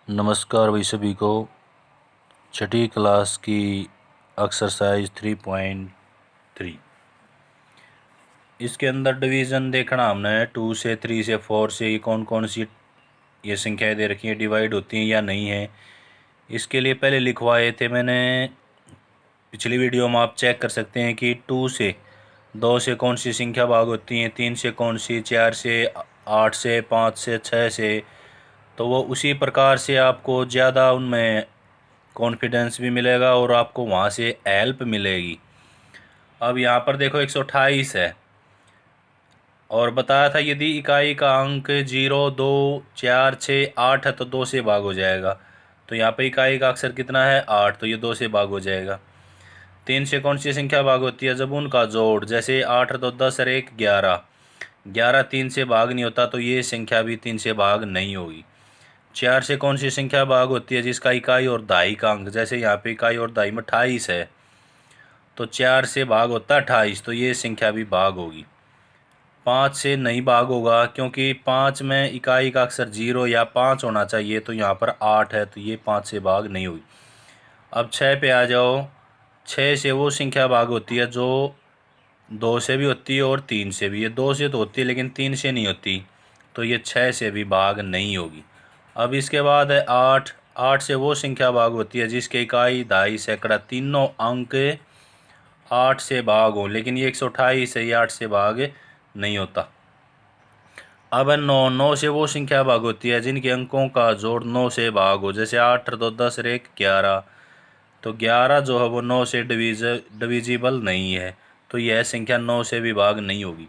नमस्कार भाई सभी को। छठी क्लास की एक्सरसाइज 3.3 इसके अंदर डिवीज़न देखना हमने 2 से 3 से 4 से ये कौन कौन सी ये संख्याएं दे रखी हैं, डिवाइड होती हैं या नहीं है। इसके लिए पहले लिखवाए थे मैंने पिछली वीडियो में, आप चेक कर सकते हैं कि 2 से कौन सी संख्या भाग होती हैं, 3 से कौन सी, 4 से, 8 से, 5 से, 6 से। तो वो उसी प्रकार से आपको ज़्यादा उनमें कॉन्फिडेंस भी मिलेगा और आपको वहाँ से हेल्प मिलेगी। अब यहाँ पर देखो 128 है और बताया था यदि इकाई का अंक 0, 2, 4, 6, 8 है तो 2 से भाग हो जाएगा। तो यहाँ पे इकाई का अक्षर कितना है 8, तो ये 2 से भाग हो जाएगा। 3 से कौन सी संख्या भाग होती है, जब उनका जोड़, जैसे 8 है तो 10 और 1 11, 11 3 से भाग नहीं होता तो ये संख्या भी 3 से भाग नहीं होगी। 4 से कौन सी संख्या भाग होती है, जिसका इकाई और दहाई का अंक, जैसे यहाँ पे इकाई और दहाई में 28 है तो 4 से भाग होता है 28, तो ये संख्या भी भाग होगी। 5 से नहीं भाग होगा क्योंकि 5 में इकाई का अक्षर 0 या 5 होना चाहिए, तो यहाँ पर 8 है तो ये 5 से भाग नहीं होगी। अब 6 पे आ जाओ। 6 से वो संख्या भाग होती है जो 2 से भी होती है और 3 से भी। ये 2 से तो होती है लेकिन 3 से नहीं होती, तो ये 6 से भी भाग नहीं होगी। अब इसके बाद है 8। 8 से वो संख्या भाग होती है जिसके इकाई, दहाई, सैकड़ा तीनों अंक 8 से भाग हो, लेकिन ये 128 है, ये 8 से भाग नहीं होता। अब 9। 9 से वो संख्या भाग होती है जिनके अंकों का जोड़ 9 से भाग हो, जैसे 8 तो 10 और 1 11, तो 11 जो है वो 9 से डिविजिबल नहीं है, तो यह संख्या 9 से भी भाग नहीं होगी।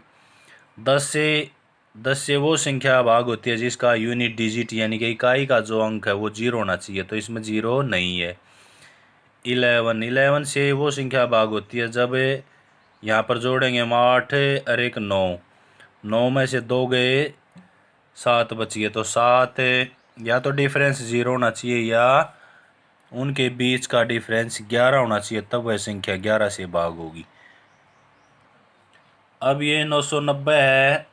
10 से वो संख्या भाग होती है जिसका यूनिट डिजिट यानी कि इकाई का जो अंक है वो 0 होना चाहिए, तो इसमें 0 नहीं है। 11 से वो संख्या भाग होती है जब यहाँ पर जोड़ेंगे हम 8 और 1 9, 9 में से 2 गए, 7 बचिए, तो 7 या तो डिफरेंस 0 होना चाहिए या उनके बीच का डिफरेंस 11 होना चाहिए, तब वह संख्या 11 से भाग होगी। अब ये 990 है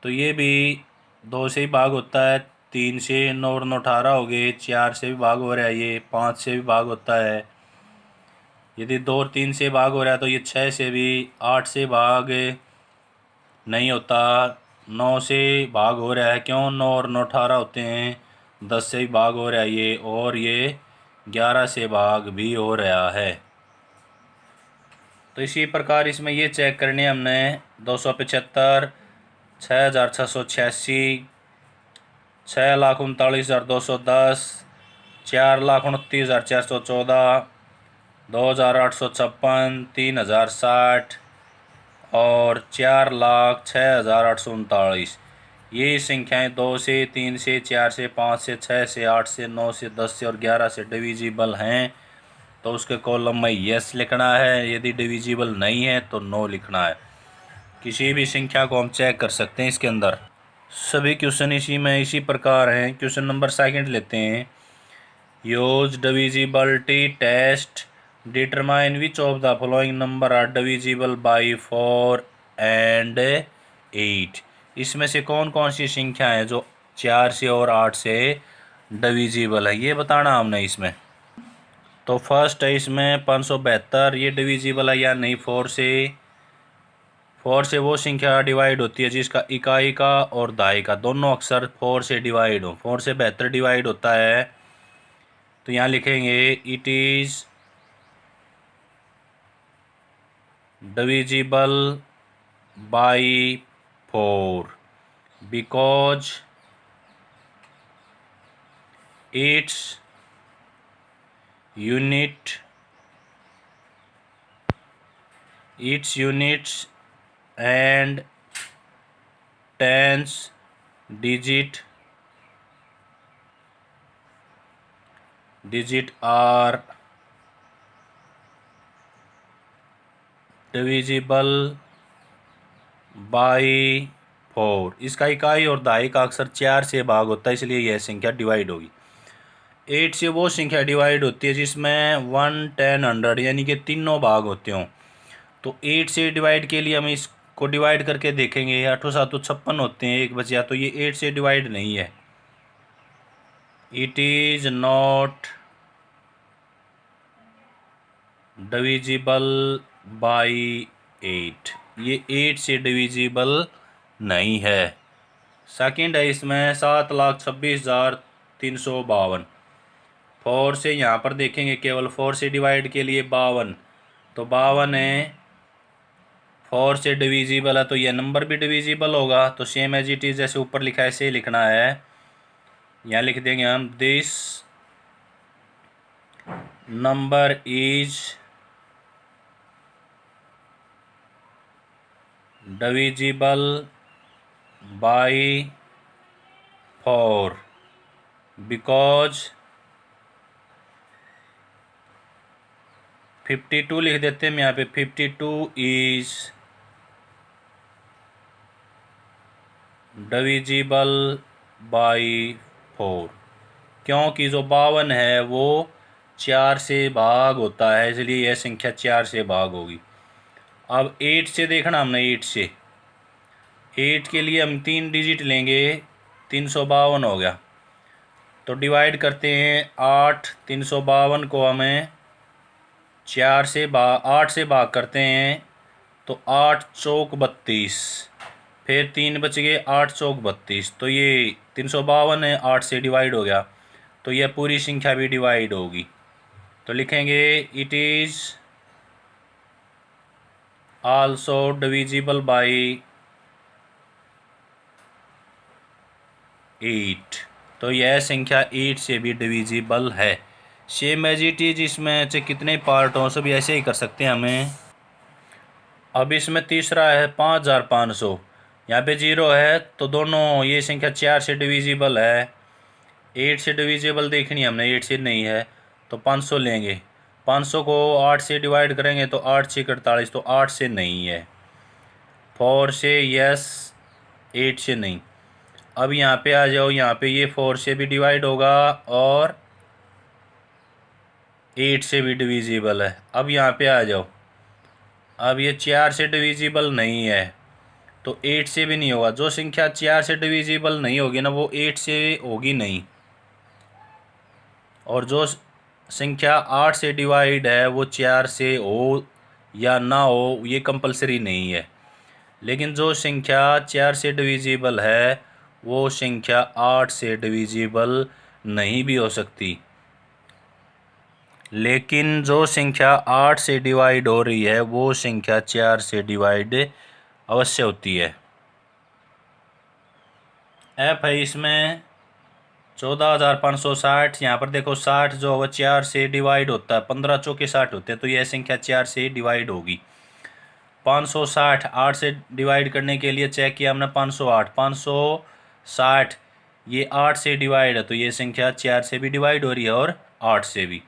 तो ये भी 2 से ही भाग होता है, 3 से, 9 और 9 18 हो गए, 4 से भी भाग हो रहा है, ये 5 से भी भाग होता है। यदि 2 और 3 से भाग हो रहा है तो ये 6 से भी, 8 से भाग नहीं होता, 9 से भाग हो रहा है, क्यों, 9 और 9 18 होते हैं, 10 से भी भाग हो रहा है ये, और ये 11 से भाग भी हो रहा है। तो इसी प्रकार इसमें ये चेक करने हमने 275, 6,686, 6,39,210, 4,29,414, 2,856, 3,060 और 4,06,839। ये संख्याएं 2 से, 3 से, 4 से, 5 से, 6 से, 8 से, 9 से, 10 से और 11 से डिविजिबल हैं तो उसके कॉलम में यस लिखना है, यदि डिविजिबल नहीं है तो नो लिखना है। किसी भी संख्या को हम चेक कर सकते हैं इसके अंदर। सभी क्वेश्चन इसी प्रकार हैं। क्वेश्चन नंबर सेकंड लेते हैं। Use divisibility test, determine which of the following number are divisible by 4 and 8। इसमें से कौन कौन सी संख्या है जो 4 से और 8 से डिविजिबल है, ये बताना हमने इसमें। तो फर्स्ट है इसमें 572, ये डिविजिबल है या नहीं 4 से। 4 से वो संख्या डिवाइड होती है जिसका इकाई का और दहाई का दोनों अक्षर 4 से डिवाइड हो। 4 से 72 डिवाइड होता है, तो यहाँ लिखेंगे it is divisible by 4 because it's units and tens digit are divisible by 4। इसका इकाई और दहाई का अक्षर 4 से भाग होता है, इसलिए यह संख्या डिवाइड होगी। 8 से वो संख्या डिवाइड होती है जिसमें 1, 10, 100 यानी कि तीनों भाग होते हों। तो 8 से डिवाइड के लिए हम इसको डिवाइड करके देखेंगे, 8 7 56 होते हैं, एक बचा, तो ये 8 से डिवाइड नहीं है। It is not divisible by 8, ये 8 से डिविजिबल नहीं है। सेकंड है इसमें 7,26,352। 4 से यहाँ पर देखेंगे केवल 4 से डिवाइड के लिए 52, तो 52 है, 4 से डिविजिबल है तो यह नंबर भी डिविजिबल होगा। तो सेम एज इट इज़ जैसे ऊपर लिखा है ऐसे ही लिखना है। यहाँ लिख देंगे हम this number is divisible by 4 because 52 लिख देते हैं यहाँ पे, 52 इज डिविजिबल बाई 4, क्योंकि जो 52 है वो 4 से भाग होता है, इसलिए यह संख्या 4 से भाग होगी। अब 8 से देखना हमने, 8 से, 8 के लिए हम 3 डिजिट लेंगे, 352 हो गया। तो डिवाइड करते हैं 8, 352 को हमें 8 से भाग करते हैं, तो 8 चौक 32, फिर 3 बच गए, 8 चौक 32, तो ये 352 है, 8 से डिवाइड हो गया, तो यह पूरी संख्या भी डिवाइड होगी। तो लिखेंगे it is also divisible by 8, तो यह संख्या 8 से भी डिविजिबल है। सेम एज इट इज इसमें से कितने पार्ट हों सब ऐसे ही कर सकते हैं हमें। अब इसमें तीसरा है 5,500, यहाँ पे 0 है तो दोनों ये संख्या 4 से डिविजिबल है, 8 से डिविजिबल देखनी है हमने, 8 से नहीं है तो 500 लेंगे, 500 को 8 से डिवाइड करेंगे तो 8 से 48, तो 8 से नहीं है, 4 से यस, 8 से नहीं। अब यहाँ पे आ जाओ, यहाँ पे ये 4 से भी डिवाइड होगा और 8 से भी डिविजिबल है। अब यहाँ पे आ जाओ, अब ये 4 से डिविजिबल नहीं है तो 8 से भी नहीं होगा। जो संख्या 4 से डिविजिबल नहीं होगी ना वो 8 से होगी नहीं, और जो संख्या 8 से डिवाइड है वो 4 से हो या ना हो ये कंपलसरी नहीं है। लेकिन जो संख्या 4 से डिविजिबल है वो संख्या 8 से डिविजिबल नहीं भी हो सकती, लेकिन जो संख्या 8 से डिवाइड हो रही है वो संख्या 4 से डिवाइड अवश्य होती है। एफ है इसमें 14,560, यहाँ पर देखो 60 जो है 4 से डिवाइड होता है, 15 चौके 60 होते हैं, तो यह संख्या 4 से डिवाइड होगी। 560 8 से डिवाइड करने के लिए चेक किया हमने, 508, 560 ये 8 से डिवाइड है तो ये संख्या 4 से भी डिवाइड हो रही है और 8 से भी।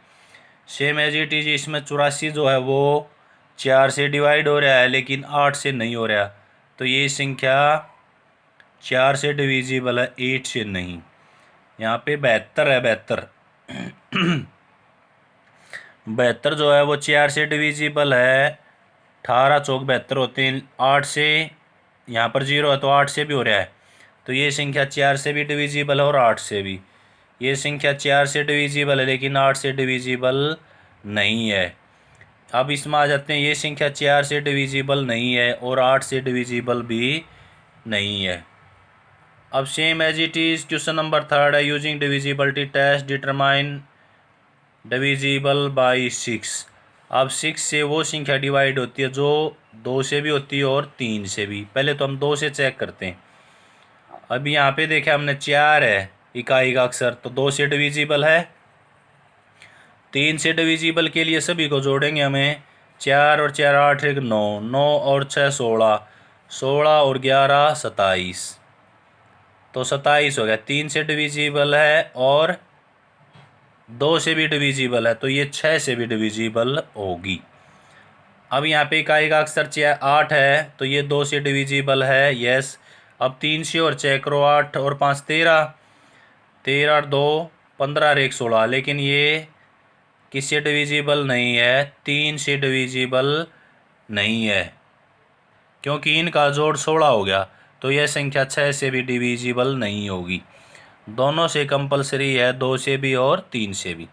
सेम एज इट इज इसमें 84 जो है वो 4 से डिवाइड हो रहा है लेकिन 8 से नहीं हो रहा, तो ये संख्या 4 से डिविजिबल है, 8 से नहीं। यहाँ पे 72 है, 72 72 जो है वो 4 से डिविजिबल है, 18 चौक 72 होते हैं, 8 से यहाँ पर 0 है तो 8 से भी हो रहा है, तो ये संख्या 4 से भी डिविजिबल है और 8 से भी। ये संख्या 4 से डिविजिबल है लेकिन 8 से डिविजिबल नहीं है। अब इसमें आ जाते हैं, ये संख्या 4 से डिविजिबल नहीं है और 8 से डिविजिबल भी नहीं है। अब same as it is question number 3 है, using divisibility test determine divisible by 6। अब 6 से वो संख्या डिवाइड होती है जो 2 से भी होती है और 3 से भी। पहले तो हम 2 से चेक करते हैं। अभी यहाँ पे देखे हमने 4 है इकाई का अक्षर, तो 2 से डिविजिबल है। 3 से डिविजिबल के लिए सभी को जोड़ेंगे हमें, 4 और 4 8 1 9, 9 और 6 16, 16 और 11 27, तो 27 हो गया। 3 से डिविजिबल है और 2 से भी डिविजिबल है तो ये 6 से भी डिविजिबल होगी। अब यहाँ पे इकाई का अक्षर 8 है तो ये 2 से डिविजिबल है, यस। अब 3 से और चेक करो, 8 और 5 13, 13 और 2 15 और 1 16, लेकिन ये किससे डिविजिबल नहीं है, 3 से डिविजिबल नहीं है क्योंकि इनका जोड़ 16 हो गया, तो यह संख्या 6 से भी डिविजिबल नहीं होगी। दोनों से कंपलसरी है, 2 से भी और 3 से भी।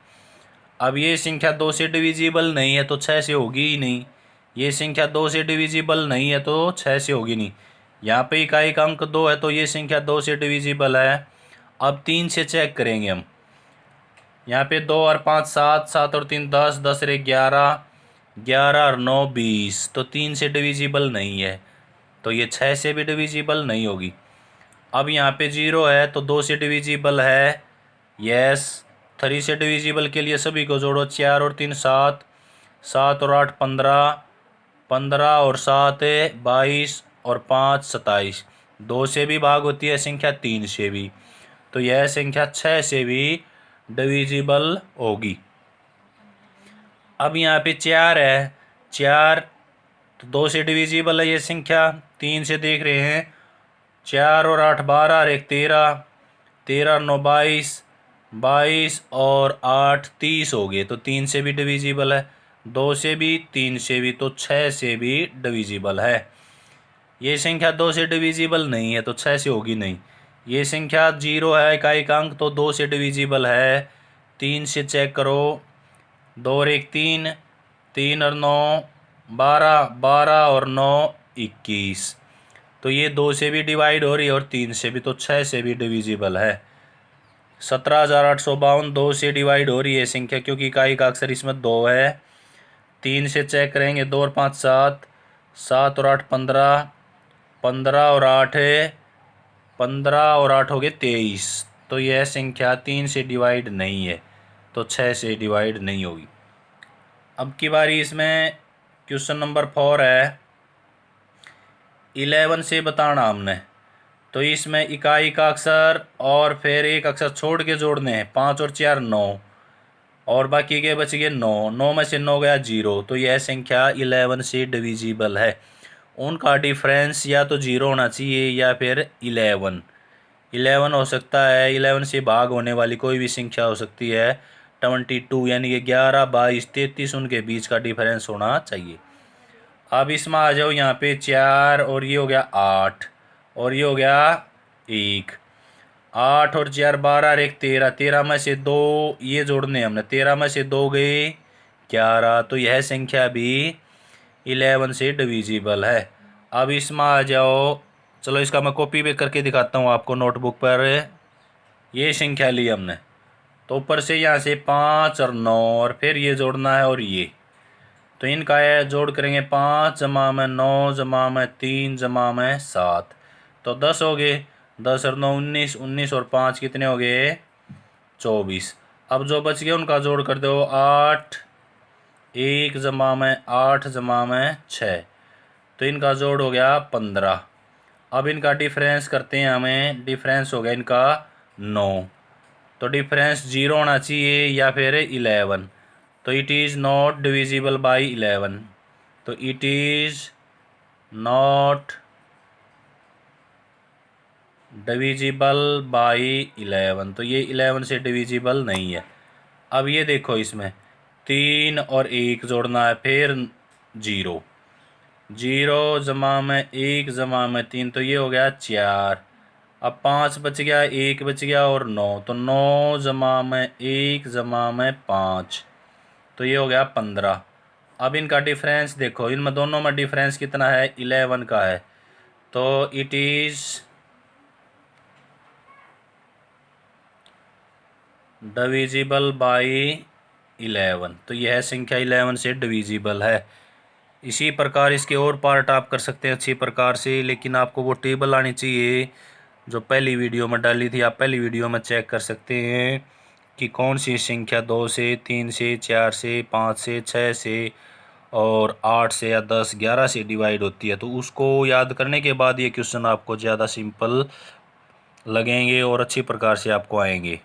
अब ये संख्या 2 से डिविजिबल नहीं है तो 6 से होगी ही नहीं। ये संख्या 2 से डिविजिबल नहीं है तो 6 से होगी नहीं। यहाँ पे इकाई का अंक 2 है तो ये संख्या 2 से डिविजिबल है। अब 3 से चेक करेंगे हम। यहाँ पे 2 और 5 7, 7 और 3 10, 10 और 11, 11 और 9 20, तो 3 से डिविजिबल नहीं है तो ये 6 से भी डिविजिबल नहीं होगी। अब यहाँ पे 0 है तो 2 से डिविजिबल है, यस। 3 से डिविजिबल के लिए सभी को जोड़ो, 4 और 3 7, 7 और 8 15, 15 और 7 22 और 5 27। 2 से भी भाग होती है संख्या, 3 से भी, तो यह संख्या 6 से भी डिविजिबल होगी। अब यहाँ पे 4 है, 4 तो 2 से डिविजिबल है ये संख्या। 3 से देख रहे हैं, 4 और 8 12 और 1 13, 13 और 9 22, 22 और 8 30 हो गए, तो 3 से भी डिविजिबल है। 2 से भी, 3 से भी, तो 6 से भी डिविजिबल है। ये संख्या 2 से डिविजिबल नहीं है तो 6 से होगी नहीं। ये संख्या 0 है, इकाई का अंक, तो 2 से डिविजिबल है। 3 से चेक करो, 2 और 1 3, 3 और 9 12, 12 और 9 21, तो ये 2 से भी डिवाइड हो रही है और 3 से भी, तो 6 से भी डिविजिबल है। 17,852 2 से डिवाइड हो रही है संख्या, क्योंकि इकाई का अक्षर इसमें 2 है। 3 से चेक करेंगे, 2 और 5 7, 7 और 8 15, 15 और 8 है 15 और 8 हो गए 23, तो यह संख्या 3 से डिवाइड नहीं है तो 6 से डिवाइड नहीं होगी। अब की बारी इसमें क्वेश्चन नंबर 4 है। 11 से बताना हमने, तो इसमें इकाई का अक्षर और फिर एक अक्षर छोड़ के जोड़ने हैं। 5 और 4 9 और बाकी के बच गए 9, 9 में से 9 गया 0, तो यह संख्या 11 से डिविजिबल है। उनका डिफरेंस या तो 0 होना चाहिए या फिर 11 हो सकता है। 11 से भाग होने वाली कोई भी संख्या हो सकती है। 22 यानी कि 11 22 33 उनके बीच का डिफरेंस होना चाहिए। अब इसमें आ जाओ, यहाँ पे 4 और ये हो गया 8 और ये हो गया 1, 8 और 4 12 और 1 13, 13 में से 2 ये जोड़ने हमने, 13 में से 2 गए 11, तो यह संख्या भी 11 से डिविजिबल है। अब इसमें आ जाओ, चलो इसका मैं कॉपी भी करके दिखाता हूँ आपको नोटबुक पर। ये संख्या ली हमने, तो ऊपर से यहाँ से 5 और 9 और फिर ये जोड़ना है और ये, तो इनका है जोड़ करेंगे, 5 जमा में 9 जमा में 3 जमा में 7, तो 10 हो गए। 10 और 9 19, 19 और 5 कितने हो गए 24। अब जो बच गए उनका जोड़ कर दो, 8 1 जमा में 8 जमा में 6, तो इनका जोड़ हो गया 15। अब इनका डिफरेंस करते हैं, हमें डिफरेंस हो गया इनका 9, तो डिफरेंस 0 होना चाहिए या फिर 11, तो it is not divisible by 11, तो it is not divisible by 11, तो ये 11 से डिविजिबल नहीं है। अब ये देखो, इसमें 3 और 1 जोड़ना है, फिर 0, 0 जमा में 1 जमा में 3, तो ये हो गया 4। अब 5 बच गया, 1 बच गया और 9, तो 9 जमा में 1 जमा में 5, तो ये हो गया 15। अब इनका डिफरेंस देखो, इनमें दोनों में डिफरेंस कितना है 11 का है, तो इट इज़ डिविजिबल बाई 11, तो यह संख्या 11 से डिविजिबल है। इसी प्रकार इसके और पार्ट आप कर सकते हैं अच्छी प्रकार से, लेकिन आपको वो टेबल आनी चाहिए जो पहली वीडियो में डाली थी। आप पहली वीडियो में चेक कर सकते हैं कि कौन सी संख्या 2 से 3 से 4 से 5 से 6 से और 8 से या 10 11 से डिवाइड होती है, तो उसको याद करने के बाद ये क्वेश्चन आपको ज़्यादा सिंपल लगेंगे और अच्छी प्रकार से आपको आएंगे।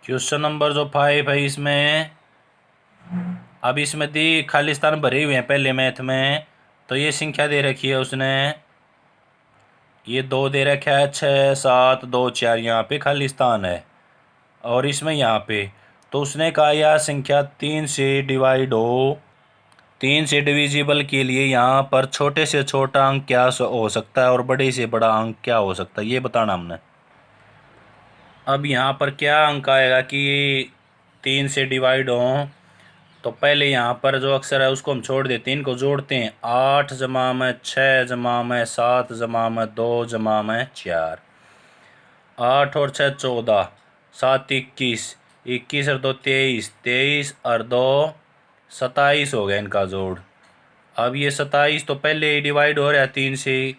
क्वेश्चन नंबर जो 5 है इसमें, अब इसमें दी खालिस्तान भरे हुए हैं पहले मैथ में, तो ये संख्या दे रखी है उसने, ये 2 दे रखा है, 6 7 2 4 यहाँ पे खालिस्तान है, और इसमें यहाँ पे, तो उसने कहा यह संख्या 3 से डिवाइड हो। 3 से डिविजिबल के लिए यहाँ पर छोटे से छोटा अंक क्या हो सकता है और बड़े से बड़ा अंक क्या हो सकता है, ये बताना हमने। अब यहाँ पर क्या अंक आएगा कि 3 से डिवाइड हों, तो पहले यहाँ पर जो अक्षर है उसको हम छोड़ देते हैं, इनको जोड़ते हैं। 8 जमा में 6 जमा में 7 जमा में 2 जमा में 4, 8 और 6 14, 7 21, 21 और 2 23, 23 और 2 27 हो गया इनका जोड़। अब ये 27 तो पहले ही डिवाइड हो रहा है 3 से,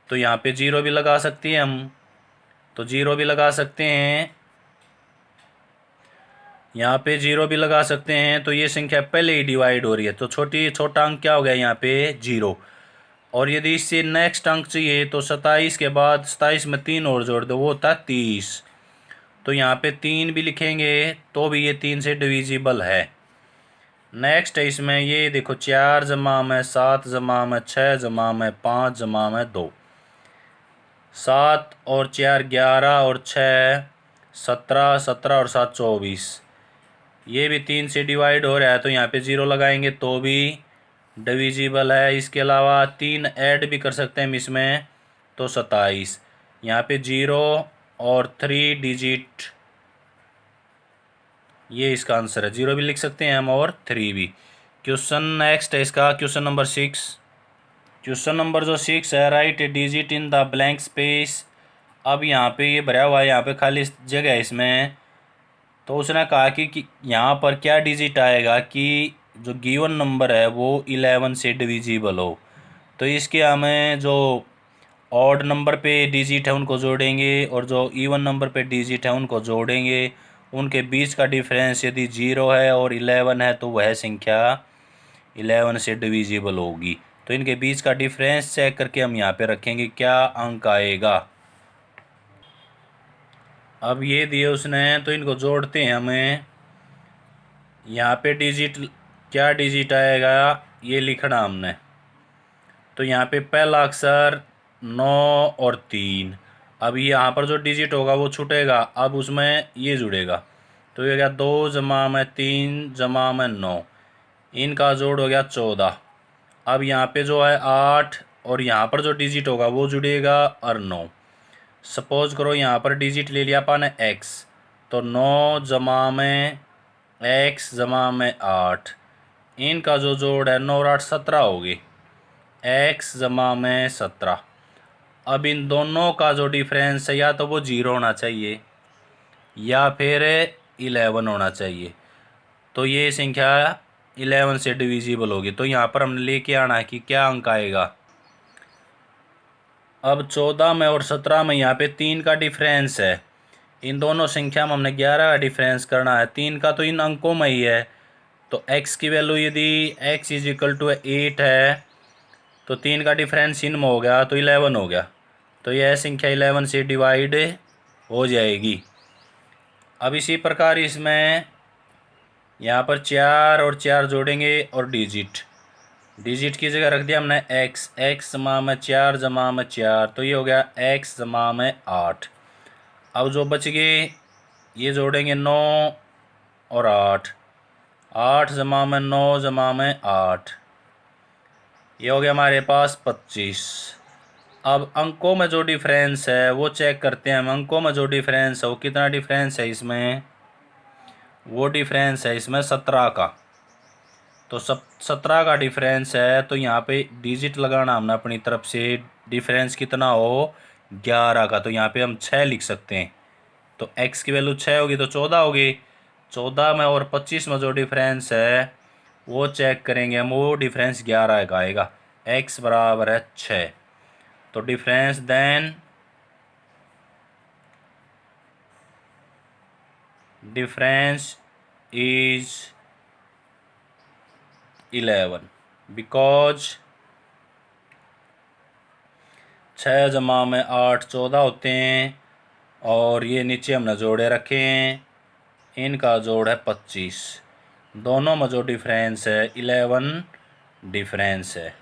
तो यहाँ पे जीरो भी लगा सकते हैं हम, तो जीरो भी लगा सकते हैं, यहाँ पे जीरो भी लगा सकते हैं। तो ये संख्या पहले ही डिवाइड हो रही है, तो छोटा अंक क्या हो गया यहाँ पे, जीरो। और यदि इससे नेक्स्ट अंक चाहिए तो 27 के बाद 27 में 3 और जोड़ दो, वो होता है 30। तो यहाँ पे 3 भी लिखेंगे तो भी ये 3 से डिविजिबल है। नेक्स्ट है इसमें, ये देखो 4 जमा में 7 जमा में 6 जमा में 5 जमा में 2, 7 और 4 11 और 6 17, 17 और 7 24, ये भी 3 से डिवाइड हो रहा है, तो यहाँ पे ज़ीरो लगाएंगे तो भी डिविजिबल है। इसके अलावा 3 ऐड भी कर सकते हैं हम इसमें, तो 27। यहाँ पे 0 और 3 डिजिट, ये इसका आंसर है। 0 भी लिख सकते हैं हम और 3 भी। क्वेश्चन नेक्स्ट है इसका, क्वेश्चन नंबर 6। क्वेश्चन नंबर जो 6 है, right A digit in the blank space. अब यहाँ पे ये भरा हुआ है, यहाँ पे खाली जगह है इसमें, तो उसने कहा कि यहाँ पर क्या डिजिट आएगा कि जो गिवन नंबर है वो 11 से डिविजिबल हो। तो इसके हमें जो ऑड नंबर पे डिजिट है उनको जोड़ेंगे, और जो इवन नंबर पे डिजिट है उनको जोड़ेंगे। उनके बीच का डिफरेंस यदि 0 है और 11 है तो वह संख्या 11 से डिविजिबल होगी। तो इनके बीच का डिफरेंस चेक करके हम यहाँ पे रखेंगे क्या अंक आएगा। अब ये दिए उसने, तो इनको जोड़ते हैं हमें। यहाँ पे डिजिट, क्या डिजिट आएगा ये लिखना हमने। तो यहाँ पे पहला अक्षर 9 और 3। अब यहाँ पर जो डिजिट होगा वो छूटेगा, अब उसमें ये जुड़ेगा, तो ये गया 2 जमा में 3 जमा में 9, इनका जोड़ हो गया 14। अब यहाँ पे जो है 8, और यहाँ पर जो डिजिट होगा वो जुड़ेगा और 9। सपोज करो यहाँ पर डिजिट ले लिया अपन ने x, तो 9 जमा में x जमा में 8, इनका जो जोड़ है 9 और 8 17 होगी, x जमा में 17। अब इन दोनों का जो डिफरेंस है या तो वो 0 होना चाहिए या फिर 11 होना चाहिए, तो ये संख्या 11 से डिविजिबल होगी। तो यहाँ पर हमने लेके आना है कि क्या अंक आएगा। अब 14 में और 17 में यहाँ पे 3 का डिफरेंस है, इन दोनों संख्या में हमने 11 का डिफरेंस करना है। 3 का तो इन अंकों में ही है, तो x की वैल्यू यदि x इज इक्वल टू 8 है, तो 3 का डिफरेंस इन में हो गया तो 11 हो गया, तो यह संख्या 11 से डिवाइड हो जाएगी। अब इसी प्रकार इसमें यहाँ पर 4 और 4 जोड़ेंगे और डिजिट की जगह रख दिया हमने x जमा में 4 जमा में 4, तो ये हो गया x जमा में 8। अब जो बच गए ये जोड़ेंगे 9 और 8, 8 जमा में 9 जमा में 8, ये हो गया हमारे पास 25। अब अंकों में जो डिफरेंस है वो चेक करते हैं हम। अंकों में जो डिफरेंस है वो कितना डिफरेंस है इसमें, वो डिफरेंस है इसमें 17 का। तो 17 का डिफरेंस है, तो यहाँ पे डिजिट लगाना हमने अपनी तरफ से। डिफरेंस कितना हो, 11 का, तो यहाँ पे हम 6 लिख सकते हैं। तो x की वैल्यू 6 होगी तो 14 होगी। 14 में और 25 में जो डिफरेंस है वो चेक करेंगे हम, वो डिफरेंस 11 का आएगा। x बराबर है 6, तो difference then difference is 11, because 6 जमा में 8 14 होते हैं, और ये नीचे हमने जोड़े रखे हैं, इनका जोड़ है 25। दोनों में जो डिफरेंस है 11 डिफरेंस है।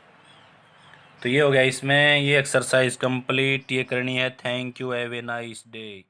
तो ये हो गया इसमें, ये एक्सरसाइज कंप्लीट, ये करनी है। Thank you, have a nice day.